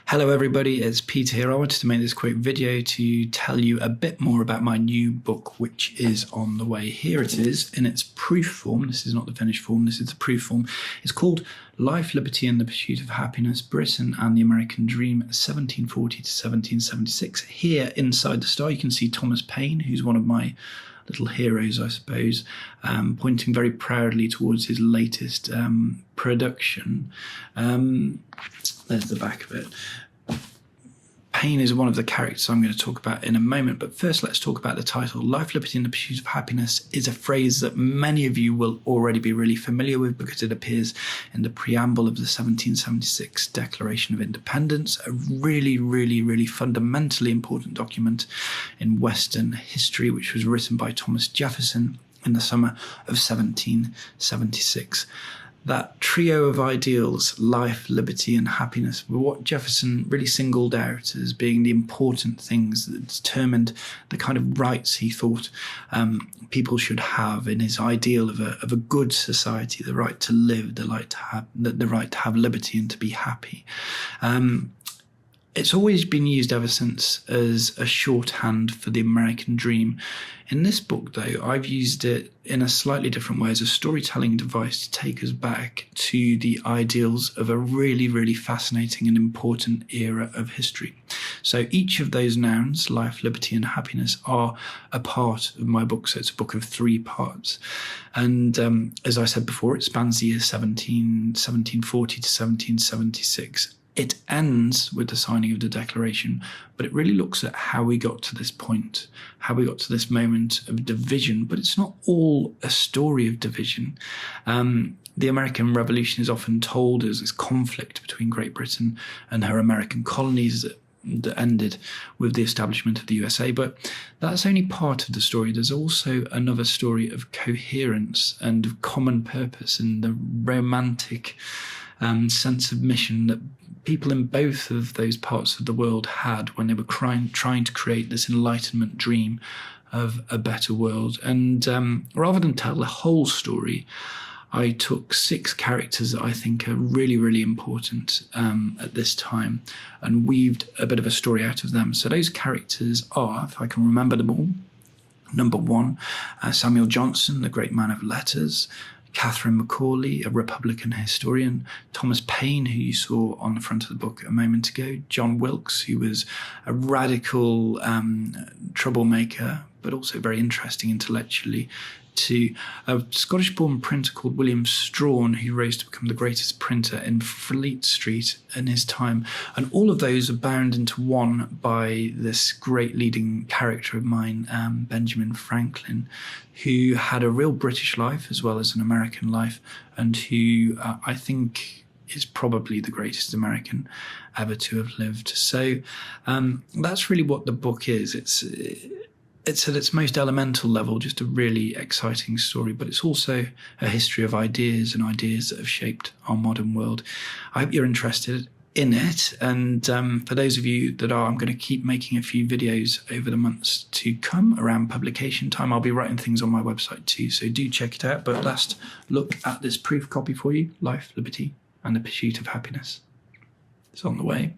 Hello everybody, it's Peter here. I wanted to make this quick video to tell you a bit more about my new book, which is on the way. Here it is in its proof form. This is not the finished form, this is the proof form. It's called Life, Liberty and the Pursuit of Happiness, Britain and the American Dream, 1740 to 1776. Here inside the star you can see Thomas Paine, who's one of my little heroes, I suppose, pointing very proudly towards his latest production. There's the back of it. Paine is one of the characters I'm going to talk about in a moment, but first let's talk about the title. Life, Liberty and the Pursuit of Happiness is a phrase that many of you will already be really familiar with because it appears in the preamble of the 1776 Declaration of Independence, a really fundamentally important document in Western history, which was written by Thomas Jefferson in the summer of 1776. That trio of ideals, life, liberty and happiness, were what Jefferson really singled out as being the important things that determined the kind of rights he thought people should have in his ideal of a good society, the right to live, the right to have liberty and to be happy. It's always been used ever since as a shorthand for the American dream. In this book, though, I've used it in a slightly different way as a storytelling device to take us back to the ideals of a really fascinating and important era of history. So each of those nouns, life, liberty and happiness, are a part of my book. So it's a book of 3 parts. And as I said before, it spans the years 1740 to 1776. It ends with the signing of the Declaration, but it really looks at how we got to this point, how we got to this moment of division. But it's not all a story of division. The American Revolution is often told as this conflict between Great Britain and her American colonies that ended with the establishment of the USA, but that's only part of the story. There's also another story of coherence and of common purpose and the romantic sense of mission that people in both of those parts of the world had when they were trying to create this Enlightenment dream of a better world. And rather than tell the whole story, I took 6 characters that I think are really important at this time and weaved a bit of a story out of them. So those characters are, if I can remember them all, number 1, Samuel Johnson, the great man of letters; Catherine Macaulay, a Republican historian; Thomas Paine, who you saw on the front of the book a moment ago; John Wilkes, who was a radical troublemaker, but also very interesting intellectually; to a Scottish-born printer called William Strahan, who rose to become the greatest printer in Fleet Street in his time. And all of those are bound into one by this great leading character of mine, Benjamin Franklin, who had a real British life as well as an American life, and who I think is probably the greatest American ever to have lived. So that's really what the book is. It's at its most elemental level, just a really exciting story, but it's also a history of ideas and ideas that have shaped our modern world. I hope you're interested in it. And for those of you that are, I'm going to keep making a few videos over the months to come around publication time. I'll be writing things on my website too, so do check it out. But last look at this proof copy for you, Life, Liberty and the Pursuit of Happiness. It's on the way.